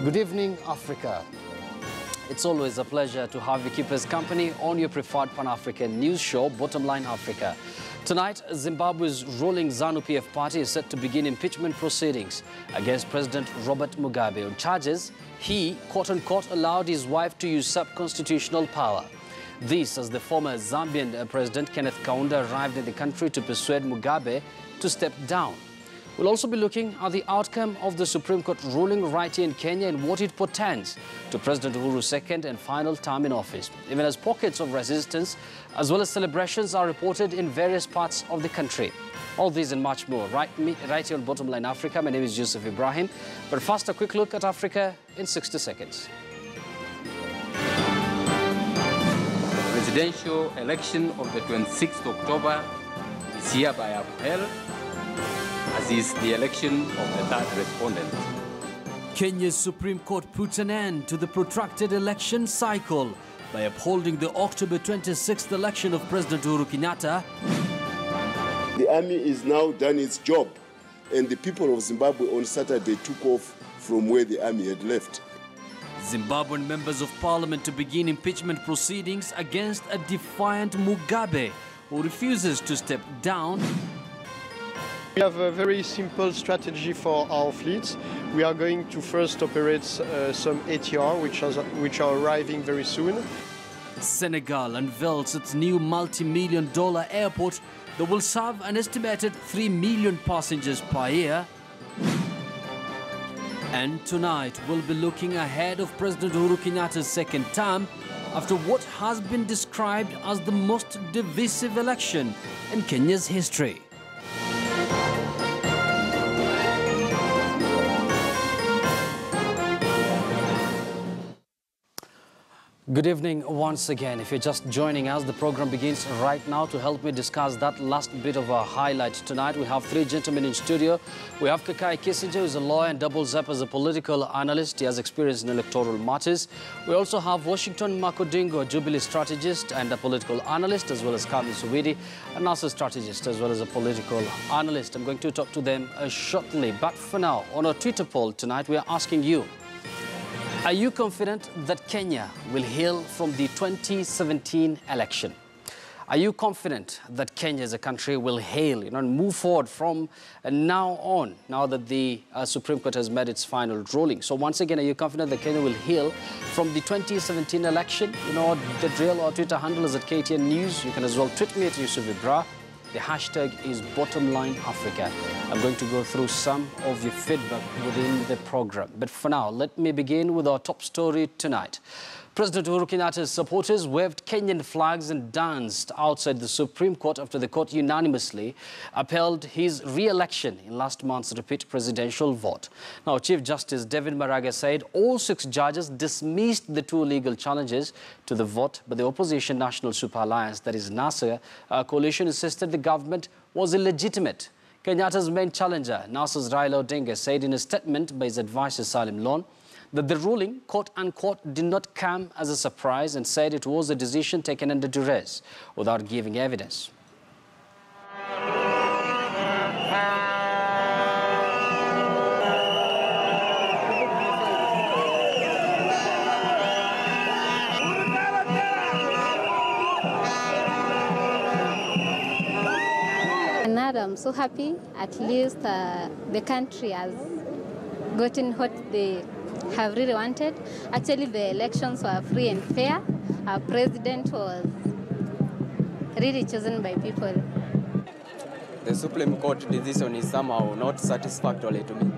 Good evening, Africa. It's always a pleasure to have you keep us company on your preferred Pan-African news show, Bottomline Africa. Tonight, Zimbabwe's ruling ZANU-PF party is set to begin impeachment proceedings against President Robert Mugabe on charges he, quote-unquote, allowed his wife to usurp constitutional power. This as the former Zambian President Kenneth Kaunda arrived in the country to persuade Mugabe to step down. We'll also be looking at the outcome of the Supreme Court ruling right here in Kenya and what it portends to President Uhuru's second and final term in office, even as pockets of resistance as well as celebrations are reported in various parts of the country. All these and much more right here on Bottomline Africa. My name is Yusuf Ibrahim. But first, a quick look at Africa in 60 seconds. The presidential election of the 26th October is hereby upheld, as is the election of the third respondent. Kenya's Supreme Court puts an end to the protracted election cycle by upholding the October 26th election of President Uhuru Kenyatta. The army is now done its job, and the people of Zimbabwe on Saturday took off from where the army had left. Zimbabwean members of parliament to begin impeachment proceedings against a defiant Mugabe who refuses to step down. We have a very simple strategy for our fleets. We are going to first operate some ATR, which are arriving very soon. Senegal unveils its new multi-million-dollar airport that will serve an estimated 3 million passengers per year. And tonight, we'll be looking ahead of President Uhuru Kenyatta's second term after what has been described as the most divisive election in Kenya's history. Good evening once again. If you're just joining us, the program begins right now. To help me discuss that last bit of a highlight tonight, we have three gentlemen in studio. We have Kakai Kissinger, who is a lawyer and doubles up as a political analyst. He has experience in electoral matters. We also have Washington Makodingo, a Jubilee strategist and a political analyst, as well as Kami Suwidi, a NASA strategist, as well as a political analyst. I'm going to talk to them shortly. But for now, on our Twitter poll tonight, we are asking you, are you confident that Kenya will heal from the 2017 election? Are you confident that Kenya as a country will heal, and move forward from now on, now that the Supreme Court has made its final ruling? So once again, are you confident that Kenya will heal from the 2017 election? You know, the drill. Our Twitter handle is at KTN News. You can as well tweet me at Yusuf Ibra. The hashtag is Bottomline Africa. I'm going to go through some of your feedback within the program. But for now, let me begin with our top story tonight. President Uhuru Kenyatta's supporters waved Kenyan flags and danced outside the Supreme Court after the court unanimously upheld his re-election in last month's repeat presidential vote. Now, Chief Justice David Maraga said all 6 judges dismissed the 2 legal challenges to the vote, but the opposition National Super Alliance, that is NASA, coalition insisted the government was illegitimate. Kenyatta's main challenger, NASA's Raila Odinga, said in a statement by his advisor Salim Lon that the ruling, quote-unquote, did not come as a surprise and said it was a decision taken under duress without giving evidence. And I'm so happy, at least the country has gotten what they have really wanted. Actually, the elections were free and fair. Our president was really chosen by people. The Supreme Court decision is somehow not satisfactory to me.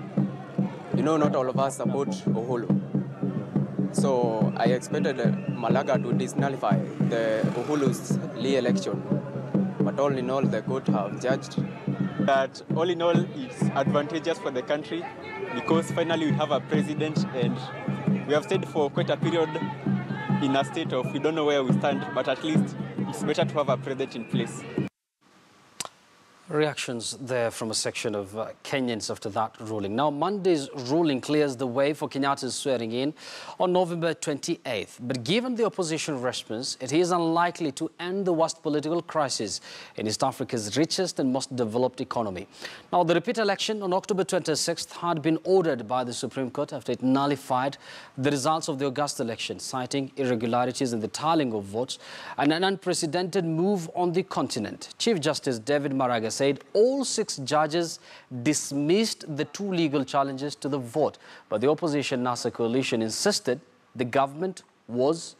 You know, not all of us support Uhuru. So I expected Malaga to disqualify the Uhuru's re-election. But all in all, the court have judged that all in all, it's advantageous for the country because finally we have a president and we have stayed for quite a period in a state of we don't know where we stand, but at least it's better to have a president in place. Reactions there from a section of Kenyans after that ruling. Now, Monday's ruling clears the way for Kenyatta's swearing in on November 28th. But given the opposition response, it is unlikely to end the worst political crisis in East Africa's richest and most developed economy. Now, the repeat election on October 26th had been ordered by the Supreme Court after it nullified the results of the August election, citing irregularities in the tallying of votes and an unprecedented move on the continent. Chief Justice David Maraga said all 6 judges dismissed the 2 legal challenges to the vote, but the opposition NASA coalition insisted the government was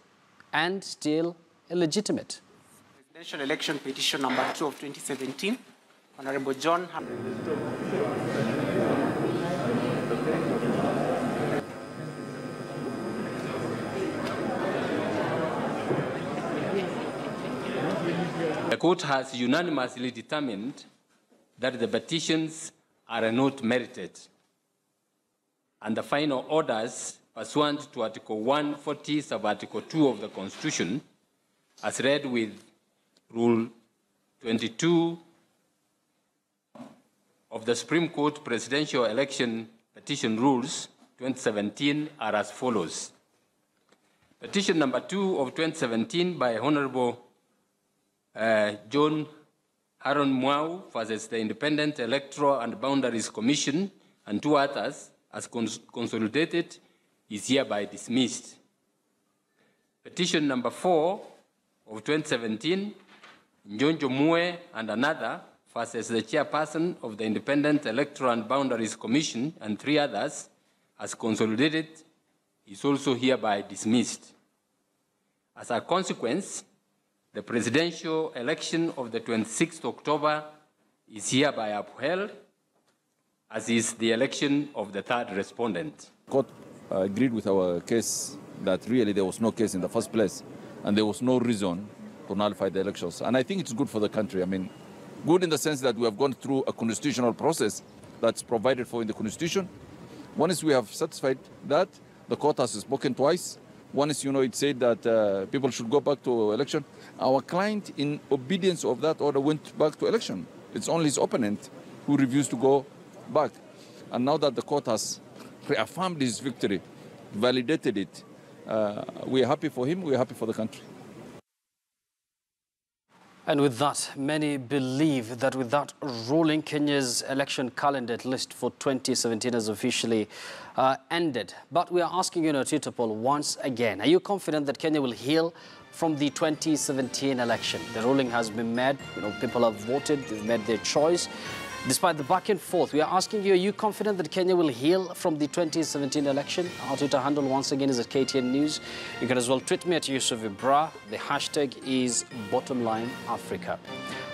and still illegitimate. Presidential election petition number 2 of 2017, Honorable John. The court has unanimously determined that the petitions are not merited, and the final orders pursuant to Article 140 sub-Article 2 of the Constitution, as read with Rule 22 of the Supreme Court Presidential Election Petition Rules 2017, are as follows. Petition number 2 of 2017 by Honorable John Haron Mwau versus the Independent Electoral and Boundaries Commission and 2 others, as consolidated, is hereby dismissed. Petition number 4 of 2017, Njonjo Mue and another versus the chairperson of the Independent Electoral and Boundaries Commission and 3 others, as consolidated, is also hereby dismissed. As a consequence, the presidential election of the 26th October is hereby upheld, as is the election of the 3rd respondent. The court agreed with our case that really there was no case in the first place and there was no reason to nullify the elections. And I think it's good for the country. I mean, good in the sense that we have gone through a constitutional process that's provided for in the Constitution. One is we have satisfied that. The court has spoken twice. One is, it said that people should go back to election. Our client, in obedience of that order, went back to election. It's only his opponent who refused to go back. And now that the court has reaffirmed his victory, validated it, we are happy for him, we are happy for the country. And with that, many believe that with that ruling, Kenya's election calendar, at least for 2017, has officially ended. But we are asking you in a Twitter poll once again, are you confident that Kenya will heal from the 2017 election? The ruling has been made, people have voted, they've made their choice. Despite the back and forth, we are asking you, are you confident that Kenya will heal from the 2017 election? Our Twitter handle once again is at KTN News. You can as well tweet me at Yusuf Ibra. The hashtag is Bottomline Africa.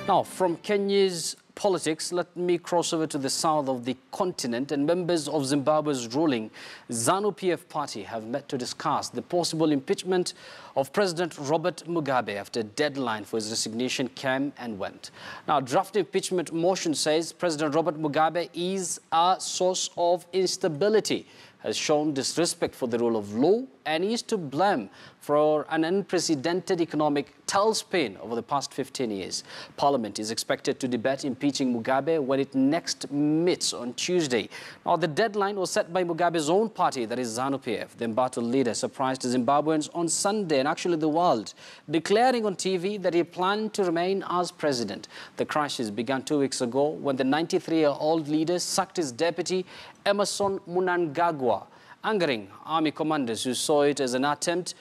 Now, from Kenya's politics, let me cross over to the south of the continent, and members of Zimbabwe's ruling ZANU-PF party have met to discuss the possible impeachment of President Robert Mugabe after a deadline for his resignation came and went. Now, draft impeachment motion says President Robert Mugabe is a source of instability, has shown disrespect for the rule of law, and is to blame for an unprecedented economic tailspin over the past 15 years. Parliament is expected to debate impeaching Mugabe when it next meets on Tuesday. Now, the deadline was set by Mugabe's own party, that is ZANU-PF. The embattled leader surprised Zimbabweans on Sunday, and actually the world, declaring on TV that he planned to remain as president. The crisis began 2 weeks ago when the 93-year-old leader sacked his deputy, Emerson Mnangagwa, angering army commanders who saw it as an attempt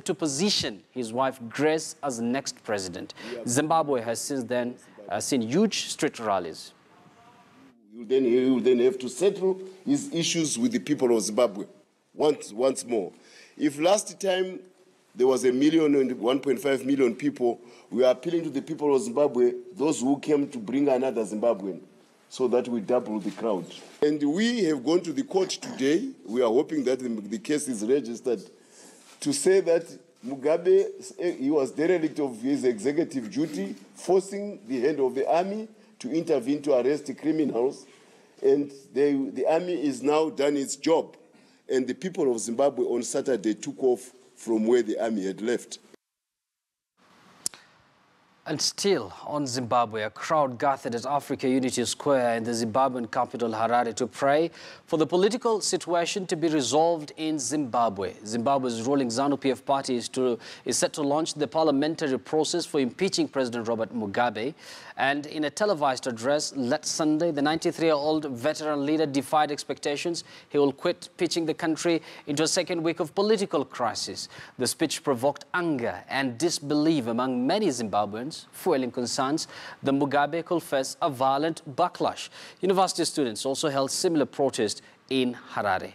to position his wife Grace as the next president. Zimbabwe has since then seen huge street rallies. He will then have to settle his issues with the people of Zimbabwe once more. If last time there was 1 million and 1.5 million people, we are appealing to the people of Zimbabwe, those who came to bring another Zimbabwean, so that we double the crowd. And we have gone to the court today. We are hoping that the case is registered to say that Mugabe, he was derelict of his executive duty, forcing the head of the army to intervene to arrest criminals. And the army is now done its job. And the people of Zimbabwe on Saturday took off from where the army had left. And still on Zimbabwe, a crowd gathered at Africa Unity Square in the Zimbabwean capital Harare to pray for the political situation to be resolved in Zimbabwe. Zimbabwe's ruling ZANU-PF party is set to launch the parliamentary process for impeaching President Robert Mugabe. And in a televised address last Sunday, the 93-year-old veteran leader defied expectations. He will quit pitching the country into a second week of political crisis. The speech provoked anger and disbelief among many Zimbabweans, fueling concerns that Mugabe could face a violent backlash. University students also held similar protests in Harare.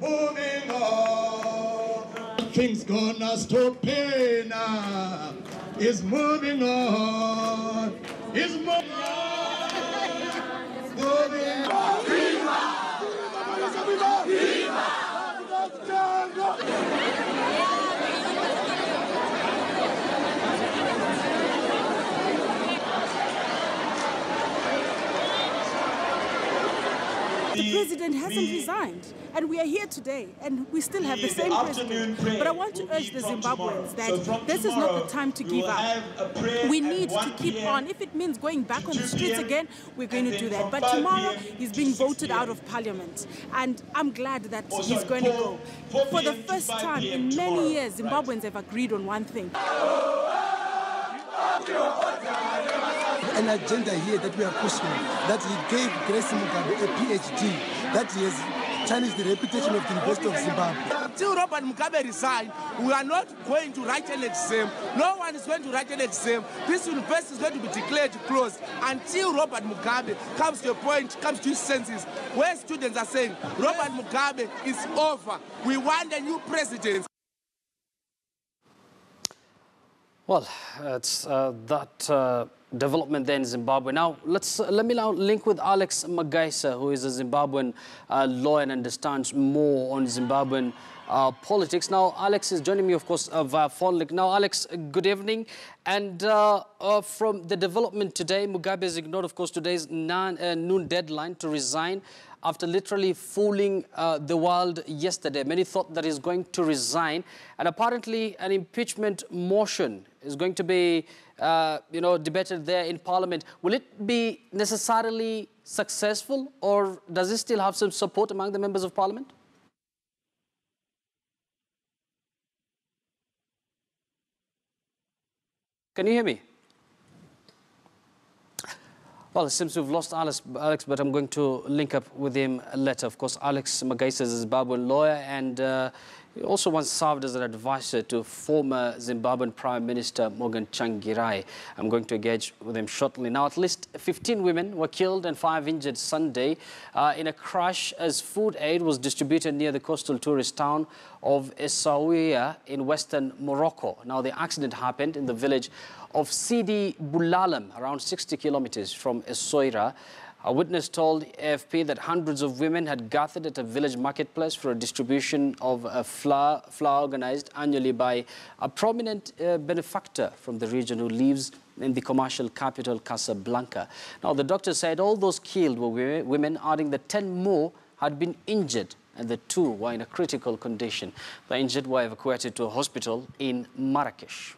Moving on, things gonna stop pain. It's moving on. It's moving on. Moving on. The president hasn't resigned, and we are here today, and we still have the same president. But I want to urge the Zimbabweans that this is not the time to give up. We need to keep on. If it means going back on the streets again, we're going to do that. But tomorrow, he's being voted out of parliament, and I'm glad that he's going to go. For the first time in many years, Zimbabweans have agreed on one thing. An agenda here that we are pushing, that he gave Grace Mugabe a PhD, that he has challenged the reputation of the University of Zimbabwe. Until Robert Mugabe resigns, we are not going to write an exam. No one is going to write an exam. This university is going to be declared closed until Robert Mugabe comes to a point, comes to his senses, where students are saying, Robert Mugabe is over. We want a new president. Well, it's that development there in Zimbabwe. Now, let me now link with Alex Magaisa, who is a Zimbabwean lawyer and understands more on Zimbabwean politics. Now, Alex is joining me, of course, via phone link. Now, Alex, good evening. And from the development today, Mugabe has ignored, of course, today's noon deadline to resign after literally fooling the world yesterday. Many thought that he's going to resign, and apparently an impeachment motion is going to be, debated there in Parliament. Will it be necessarily successful, or does it still have some support among the members of Parliament? Can you hear me? Well, it seems we've lost Alex, but I'm going to link up with him later. Of course, Alex Magaisa is a Zimbabwean lawyer, and he also once served as an advisor to former Zimbabwean Prime Minister Morgan Tsvangirai. I'm going to engage with him shortly. Now, at least 15 women were killed and 5 injured Sunday in a crash as food aid was distributed near the coastal tourist town of Essaouira in western Morocco. Now, the accident happened in the village of Sidi Boulalam, around 60 kilometers from Essaouira. A witness told AFP that hundreds of women had gathered at a village marketplace for a distribution of flour organized annually by a prominent benefactor from the region who lives in the commercial capital Casablanca. Now, the doctor said all those killed were women, adding that 10 more had been injured and the 2 were in a critical condition. The injured were evacuated to a hospital in Marrakesh.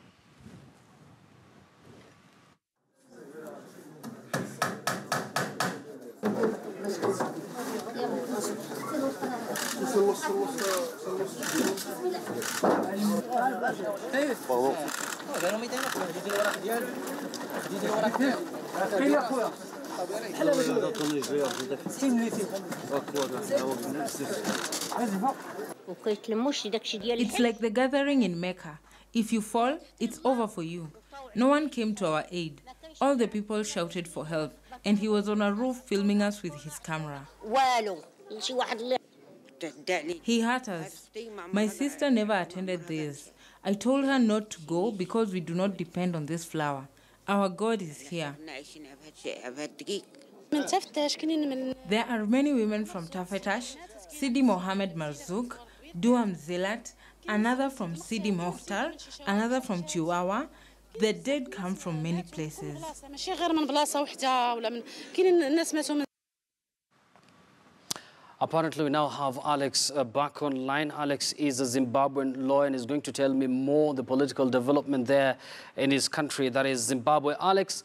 It's like the gathering in Mecca. If you fall, it's over for you. No one came to our aid. All the people shouted for help, and he was on a roof filming us with his camera. He hurt us. My sister never attended this. I told her not to go because we do not depend on this flour. Our God is here. There are many women from Tafetash, Sidi Mohammed Marzouk, Duam Zilat, another from Sidi Mokhtar, another from Chihuahua. The dead come from many places. Apparently, we now have Alex back online. Alex is a Zimbabwean lawyer and is going to tell me more the political development there in his country, that is Zimbabwe. Alex,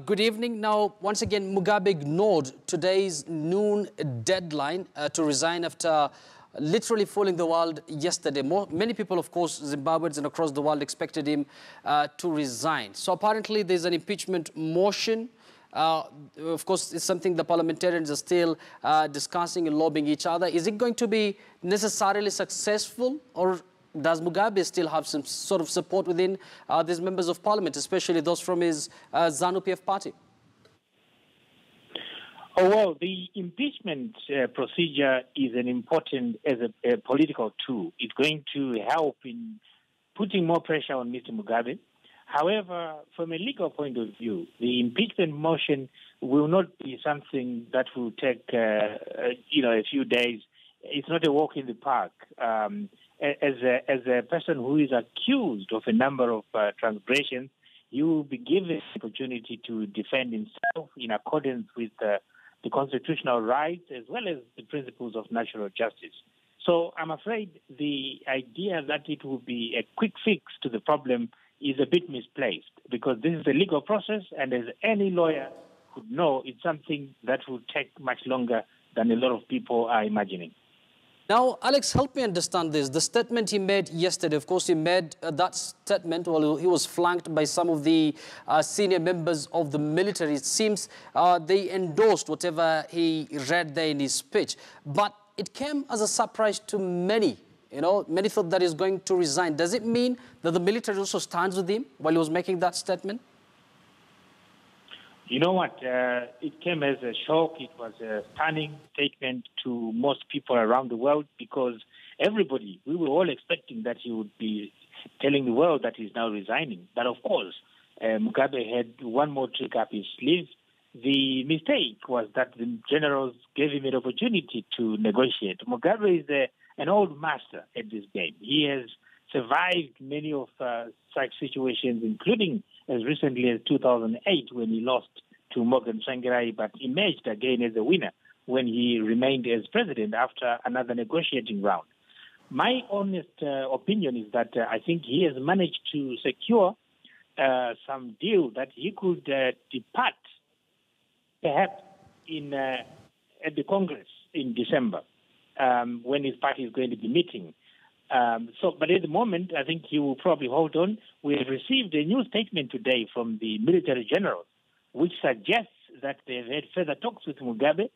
good evening. Now, once again, Mugabe ignored today's noon deadline to resign after literally fooling the world yesterday. Many people, of course, Zimbabweans and across the world expected him to resign. So apparently, there's an impeachment motion. Of course, it's something the parliamentarians are still discussing and lobbying each other. Is it going to be necessarily successful, or does Mugabe still have some sort of support within these members of parliament, especially those from his ZANU-PF party? Oh, well, the impeachment procedure is an important as a political tool. It's going to help in putting more pressure on Mr. Mugabe. However, from a legal point of view, the impeachment motion will not be something that will take, a few days. It's not a walk in the park. As a person who is accused of a number of transgressions, he will be given the opportunity to defend himself in accordance with the constitutional rights as well as the principles of natural justice. So I'm afraid the idea that it will be a quick fix to the problem is a bit misplaced, because this is a legal process, and as any lawyer would know, it's something that will take much longer than a lot of people are imagining. Now, Alex, help me understand this. The statement he made yesterday, of course, he made that statement while he was flanked by some of the senior members of the military. It seems they endorsed whatever he read there in his speech. But it came as a surprise to many. You know, many thought that he's going to resign. Does it mean that the military also stands with him while he was making that statement? You know what? It came as a shock. It was a stunning statement to most people around the world, because we were all expecting that he would be telling the world that he's now resigning. But of course, Mugabe had one more trick up his sleeve. The mistake was that the generals gave him an opportunity to negotiate. Mugabe is an old master at this game. He has survived many of such situations, including as recently as 2008 when he lost to Morgan Tsvangirai, but emerged again as a winner when he remained as president after another negotiating round. My honest opinion is that I think he has managed to secure some deal that he could depart perhaps at the Congress in December, when his party is going to be meeting. But at the moment, I think he will probably hold on. We have received a new statement today from the military generals, which suggests that they've had further talks with Mugabe,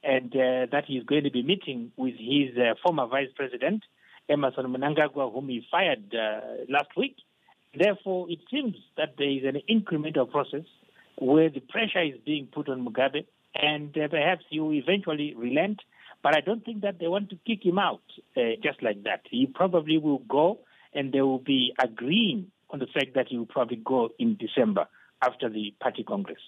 and that he's going to be meeting with his former vice president, Emmerson Mnangagwa, whom he fired last week. Therefore, it seems that there is an incremental process where the pressure is being put on Mugabe, and perhaps he will eventually relent. But I don't think that they want to kick him out just like that. He probably will go, and they will be agreeing on the fact that he will probably go in December after the party congress.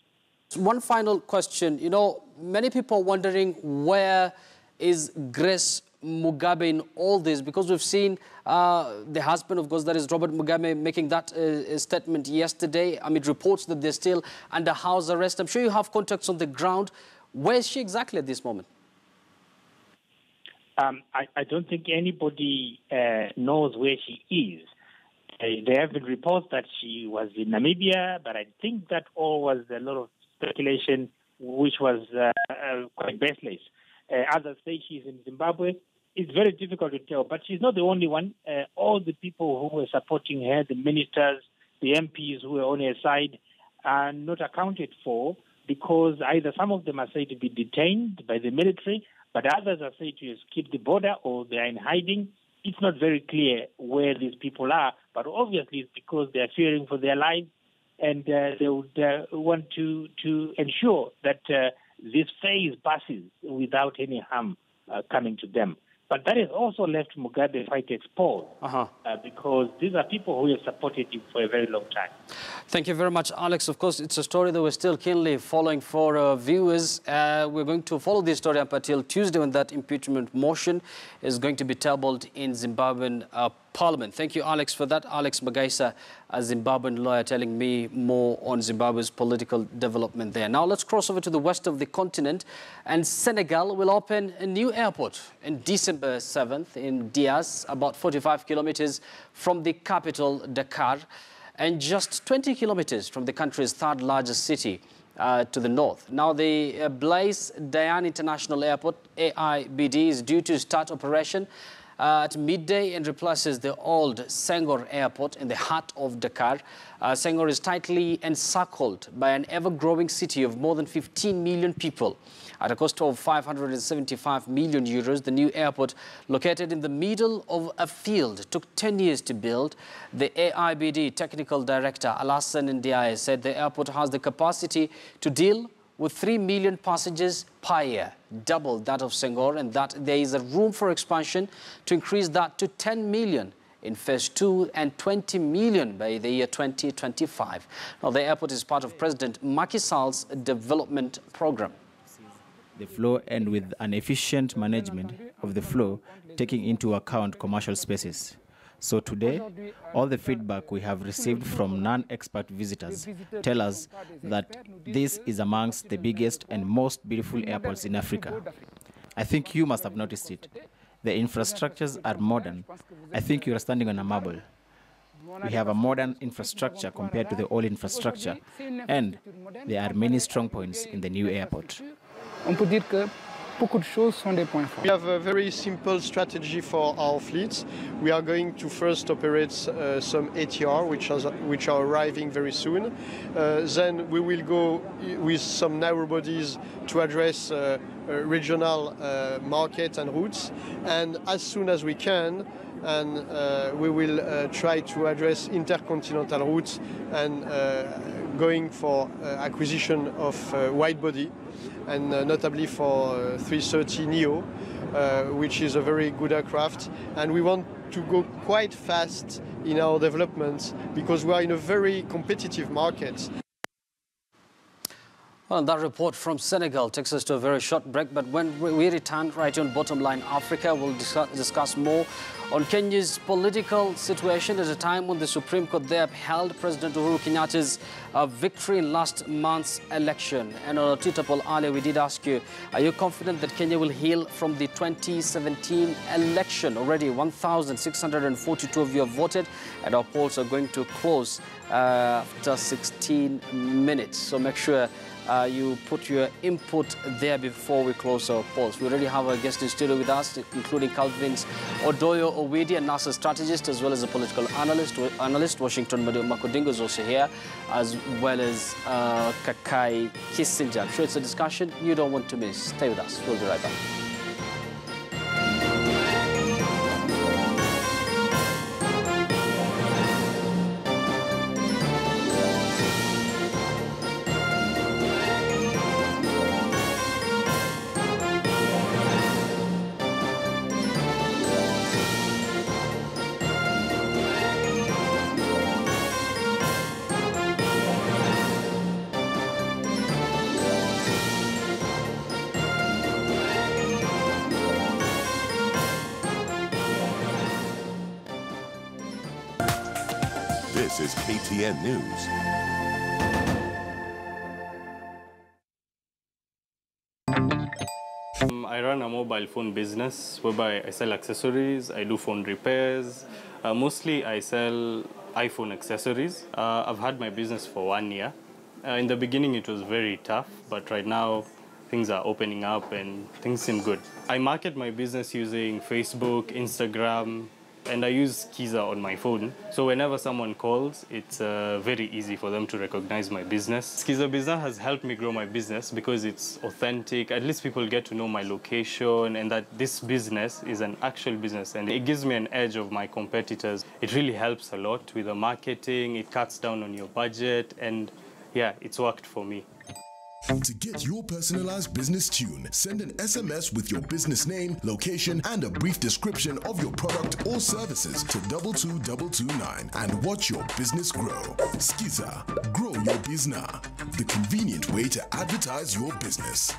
One final question. You know, many people wondering, where is Grace Mugabe in all this? Because we've seen the husband, of course, that is Robert Mugabe, making that statement yesterday amid reports that they're still under house arrest. I'm sure you have contacts on the ground. Where is she exactly at this moment? I don't think anybody knows where she is. There have been reports that she was in Namibia, but I think that all was a lot of speculation, which was quite baseless. Others say she's in Zimbabwe. It's very difficult to tell, but she's not the only one. All the people who were supporting her, the ministers, the MPs who were on her side, are not accounted for, because either some of them are said to be detained by the military, but others are said to escape the border, or they are in hiding. It's not very clear where these people are, but obviously it's because they are fearing for their lives, and they would want to ensure that this phase passes without any harm coming to them. But that has also left Mugabe quite exposed, because these are people who have supported him for a very long time. Thank you very much, Alex. Of course, it's a story that we're still keenly following for viewers. We're going to follow this story up until Tuesday, when that impeachment motion is going to be tabled in Zimbabwean Parliament. Thank you, Alex, for that. Alex Magaisa, a Zimbabwean lawyer, telling me more on Zimbabwe's political development there. Now let's cross over to the west of the continent, and Senegal will open a new airport in December 7th in Dias, about 45 kilometers from the capital, Dakar, and just 20 kilometers from the country's third largest city to the north. Now, the Blaise Diagne International Airport, AIBD, is due to start operation at midday and replaces the old Senghor Airport in the heart of Dakar. Senghor is tightly encircled by an ever-growing city of more than 15 million people. At a cost of 575 million euros, the new airport, located in the middle of a field, took 10 years to build. The AIBD technical director, Alassane Ndiaye, said the airport has the capacity to deal with 3 million passengers per year, double that of Senghor, and that there is a room for expansion to increase that to 10 million in phase 2 and 20 million by the year 2025. Now, the airport is part of President Macky Sall's development program. The flow, and with an efficient management of the flow, taking into account commercial spaces. So today, all the feedback we have received from non-expert visitors tell us that this is amongst the biggest and most beautiful airports in Africa. I think you must have noticed it. The infrastructures are modern. I think you are standing on a marble. We have a modern infrastructure compared to the old infrastructure, and there are many strong points in the new airport. We have a very simple strategy for our fleets. We are going to first operate some ATR, which are arriving very soon. Then we will go with some narrow bodies to address regional market and routes. And as soon as we can, we will try to address intercontinental routes and going for acquisition of wide body, and notably for 330 Neo, which is a very good aircraft. And we want to go quite fast in our development because we are in a very competitive market. Well, that report from Senegal takes us to a very short break, but when we return right on Bottomline Africa, we'll discuss more on Kenya's political situation at a time when the Supreme Court there upheld President Uhuru Kenyatta's victory in last month's election. And on a Twitter poll earlier, we did ask you, are you confident that Kenya will heal from the 2017 election? Already 1,642 of you have voted, and our polls are going to close after 16 minutes. So make sure you put your input there before we close our polls. We already have a guest in studio with us, including Calvin's Odoyo Owidi, a NASA strategist, as well as a political analyst. Washington Makudingo is also here, as well as Kakai Kissinger. I'm sure it's a discussion you don't want to miss. Stay with us. We'll be right back. This is KTN News. I run a mobile phone business whereby I sell accessories, I do phone repairs. Mostly I sell iPhone accessories. I've had my business for 1 year. In the beginning it was very tough, but right now things are opening up and things seem good. I market my business using Facebook, Instagram, and I use Skiza on my phone. So whenever someone calls, it's very easy for them to recognize my business. Skiza Business has helped me grow my business because it's authentic. At least people get to know my location and that this business is an actual business, and it gives me an edge of my competitors. It really helps a lot with the marketing. It cuts down on your budget, and yeah, it's worked for me. To get your personalized business tune, send an SMS with your business name, location, and a brief description of your product or services to 22229 and watch your business grow. Skiza, grow your business. The convenient way to advertise your business.